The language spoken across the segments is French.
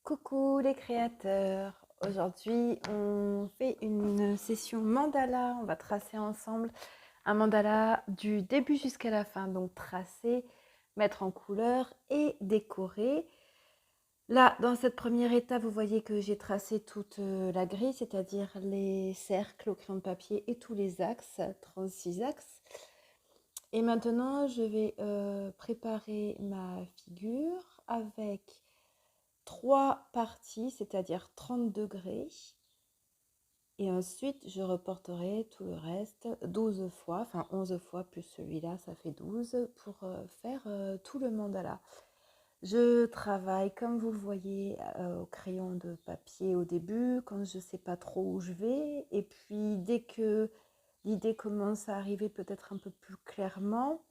Coucou les créateurs! Aujourd'hui, on fait une session mandala. On va tracer ensemble un mandala du début jusqu'à la fin. Donc tracer, mettre en couleur et décorer. Là, dans cette première étape, vous voyez que j'ai tracé toute la grille, c'est-à-dire les cercles au crayon de papier et tous les axes, 36 axes. Et maintenant, je vais préparer ma figure avec 3 parties, c'est-à-dire 30 degrés. Et ensuite, je reporterai tout le reste 12 fois, enfin 11 fois plus celui-là, ça fait 12 pour faire tout le mandala. Je travaille, comme vous le voyez, au crayon de papier au début, quand je ne sais pas trop où je vais. Et puis, dès que l'idée commence à arriver peut-être un peu plus clairement,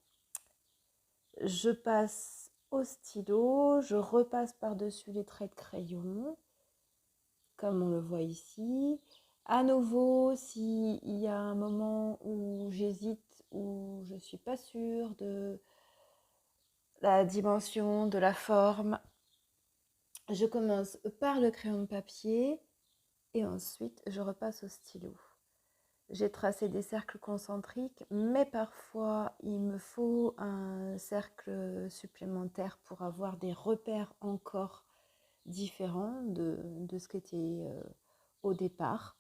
je passe au stylo, je repasse par-dessus les traits de crayon, comme on le voit ici. À nouveau, s'il y a un moment où j'hésite, où je ne suis pas sûre de la dimension, de la forme, je commence par le crayon de papier et ensuite je repasse au stylo. J'ai tracé des cercles concentriques, mais parfois il me faut un cercle supplémentaire pour avoir des repères encore différents de ce qui était au départ.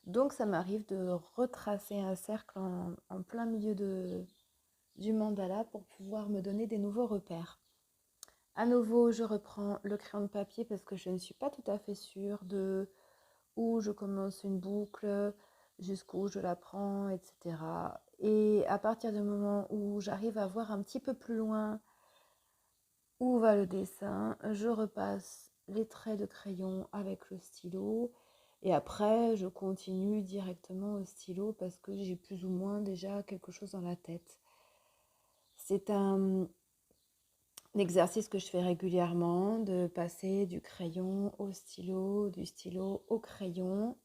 Donc ça m'arrive de retracer un cercle en plein milieu du mandala pour pouvoir me donner des nouveaux repères. À nouveau, je reprends le crayon de papier parce que je ne suis pas tout à fait sûre de où je commence une boucle, jusqu'où je la prends, etc. Et à partir du moment où j'arrive à voir un petit peu plus loin où va le dessin, je repasse les traits de crayon avec le stylo. Et après, je continue directement au stylo parce que j'ai plus ou moins déjà quelque chose dans la tête. C'est un exercice que je fais régulièrement, de passer du crayon au stylo, du stylo au crayon.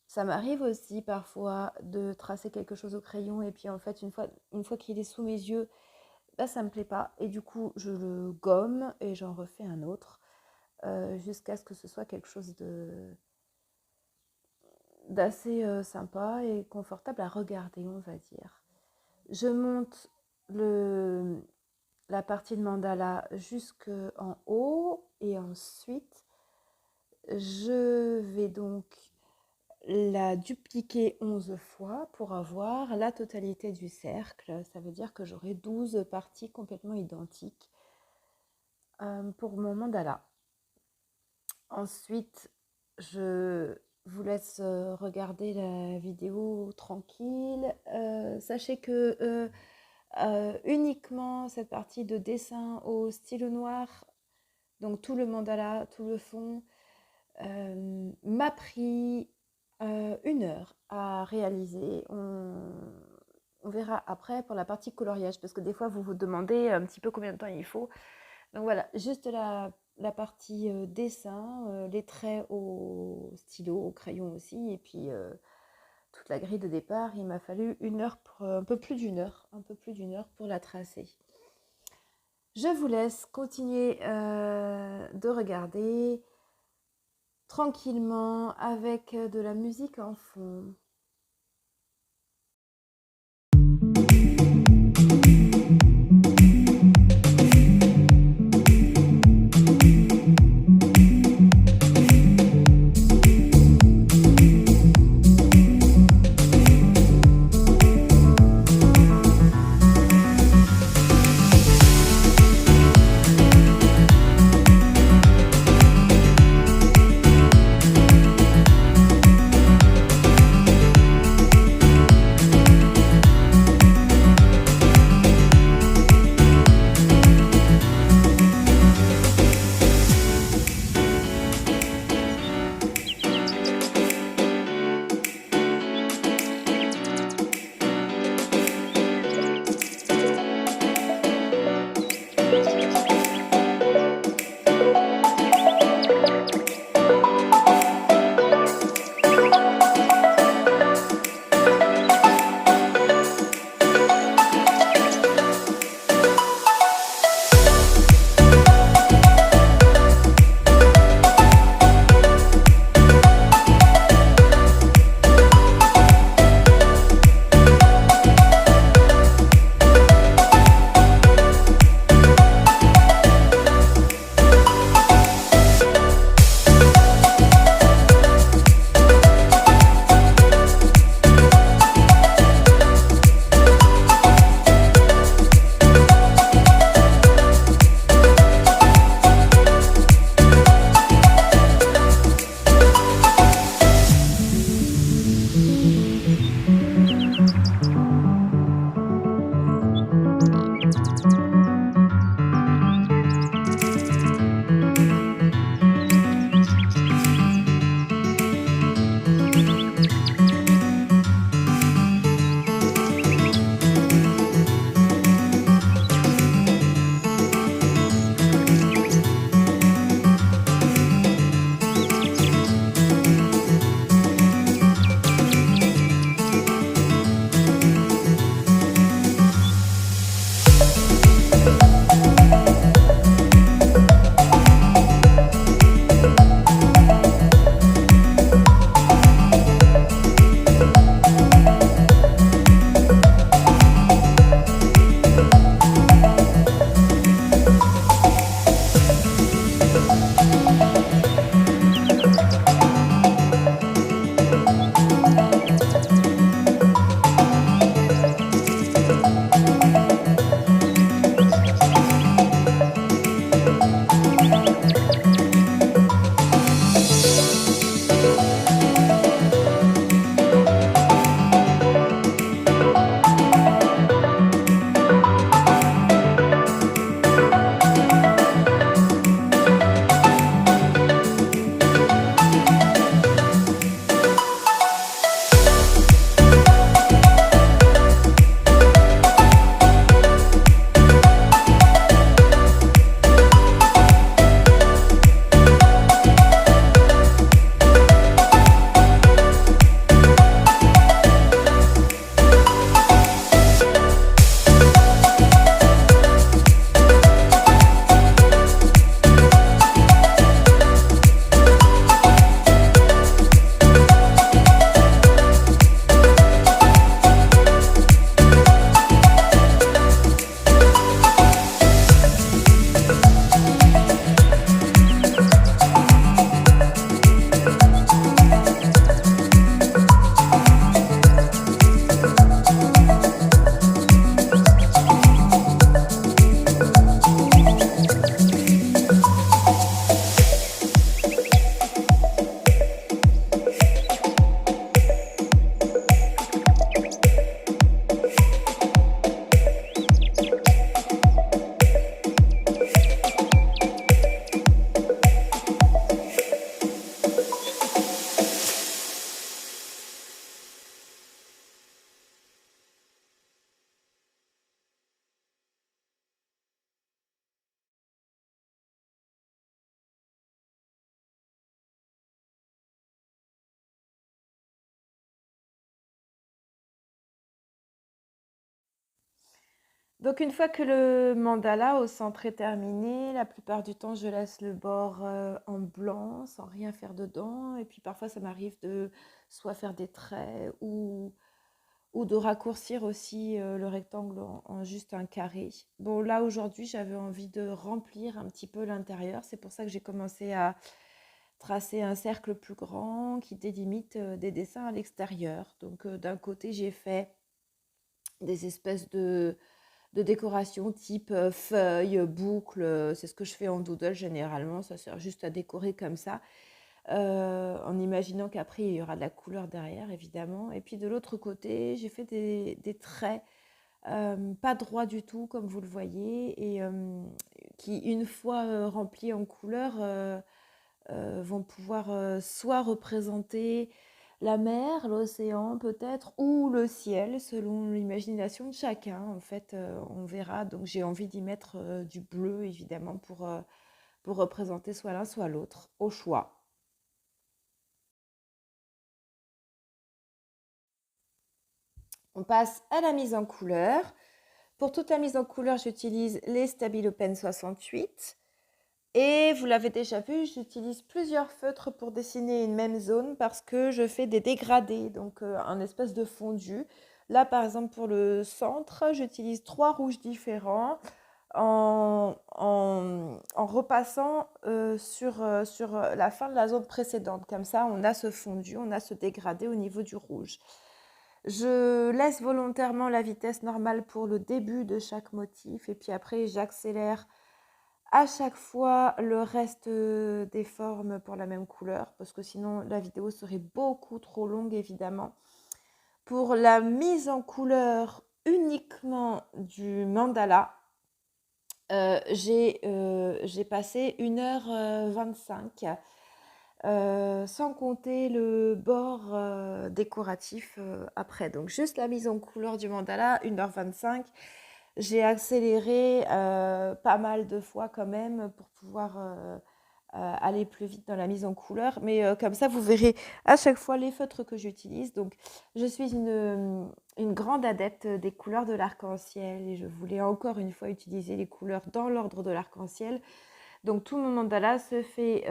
Ça m'arrive aussi parfois de tracer quelque chose au crayon et puis en fait, une fois qu'il est sous mes yeux, bah, ça ne me plaît pas. Et du coup, je le gomme et j'en refais un autre jusqu'à ce que ce soit quelque chose d'assez sympa et confortable à regarder, on va dire. Je monte la partie de mandala jusqu'en haut et ensuite, je vais donc la dupliquer 11 fois pour avoir la totalité du cercle. Ça veut dire que j'aurai 12 parties complètement identiques pour mon mandala. Ensuite, je vous laisse regarder la vidéo tranquille. Sachez que uniquement cette partie de dessin au stylo noir, donc tout le mandala, tout le fond, m'a pris 1 heure à réaliser. On verra après pour la partie coloriage, parce que des fois vous vous demandez un petit peu combien de temps il faut. Donc voilà, juste la partie dessin, les traits au stylo, au crayon aussi, et puis toute la grille de départ. Il m'a fallu 1 heure, un peu plus d'1 heure, pour la tracer. Je vous laisse continuer de regarder tranquillement avec de la musique en fond. Donc une fois que le mandala au centre est terminé, la plupart du temps, je laisse le bord en blanc, sans rien faire dedans. Et puis parfois, ça m'arrive de soit faire des traits ou de raccourcir aussi le rectangle en juste un carré. Bon, là, aujourd'hui, j'avais envie de remplir un petit peu l'intérieur. C'est pour ça que j'ai commencé à tracer un cercle plus grand qui délimite des dessins à l'extérieur. Donc d'un côté, j'ai fait des espèces de décoration type feuilles, boucles. C'est ce que je fais en doodle généralement. Ça sert juste à décorer comme ça, en imaginant qu'après, il y aura de la couleur derrière, évidemment. Et puis de l'autre côté, j'ai fait des traits, pas droits du tout, comme vous le voyez, et qui, une fois remplis en couleur, vont pouvoir soit représenter la mer, l'océan peut-être, ou le ciel, selon l'imagination de chacun. En fait, on verra. Donc j'ai envie d'y mettre du bleu, évidemment, pour représenter soit l'un, soit l'autre, au choix. On passe à la mise en couleur. Pour toute la mise en couleur, j'utilise les Stabilo Pen 68. Et vous l'avez déjà vu, j'utilise plusieurs feutres pour dessiner une même zone parce que je fais des dégradés, donc un espèce de fondu. Là, par exemple, pour le centre, j'utilise 3 rouges différents en repassant sur la fin de la zone précédente. Comme ça, on a ce fondu, on a ce dégradé au niveau du rouge. Je laisse volontairement la vitesse normale pour le début de chaque motif et puis après, j'accélère à chaque fois le reste des formes pour la même couleur, parce que sinon la vidéo serait beaucoup trop longue, évidemment. Pour la mise en couleur uniquement du mandala, j'ai passé 1h25, sans compter le bord décoratif après. Donc juste la mise en couleur du mandala, 1h25. J'ai accéléré pas mal de fois quand même pour pouvoir aller plus vite dans la mise en couleur. Mais comme ça, vous verrez à chaque fois les feutres que j'utilise. Donc, je suis une grande adepte des couleurs de l'arc-en-ciel et je voulais encore une fois utiliser les couleurs dans l'ordre de l'arc-en-ciel. Donc, tout mon mandala se fait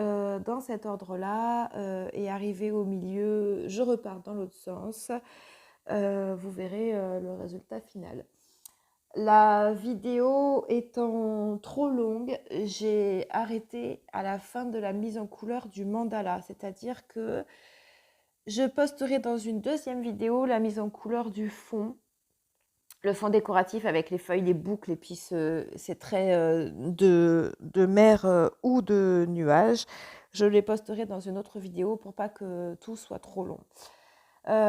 dans cet ordre-là et arrivé au milieu, je repars dans l'autre sens. Vous verrez le résultat final. La vidéo étant trop longue, j'ai arrêté à la fin de la mise en couleur du mandala. C'est-à-dire que je posterai dans une deuxième vidéo la mise en couleur du fond, le fond décoratif avec les feuilles, les boucles et puis ces traits de mer ou de nuages. Je les posterai dans une autre vidéo pour pas que tout soit trop long.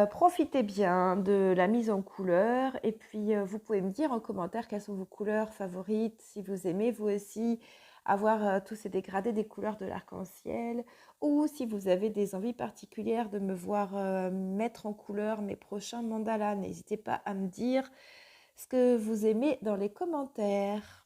Profitez bien de la mise en couleur et puis vous pouvez me dire en commentaire quelles sont vos couleurs favorites, si vous aimez vous aussi avoir tous ces dégradés des couleurs de l'arc-en-ciel ou si vous avez des envies particulières de me voir mettre en couleur mes prochains mandalas. N'hésitez pas à me dire ce que vous aimez dans les commentaires.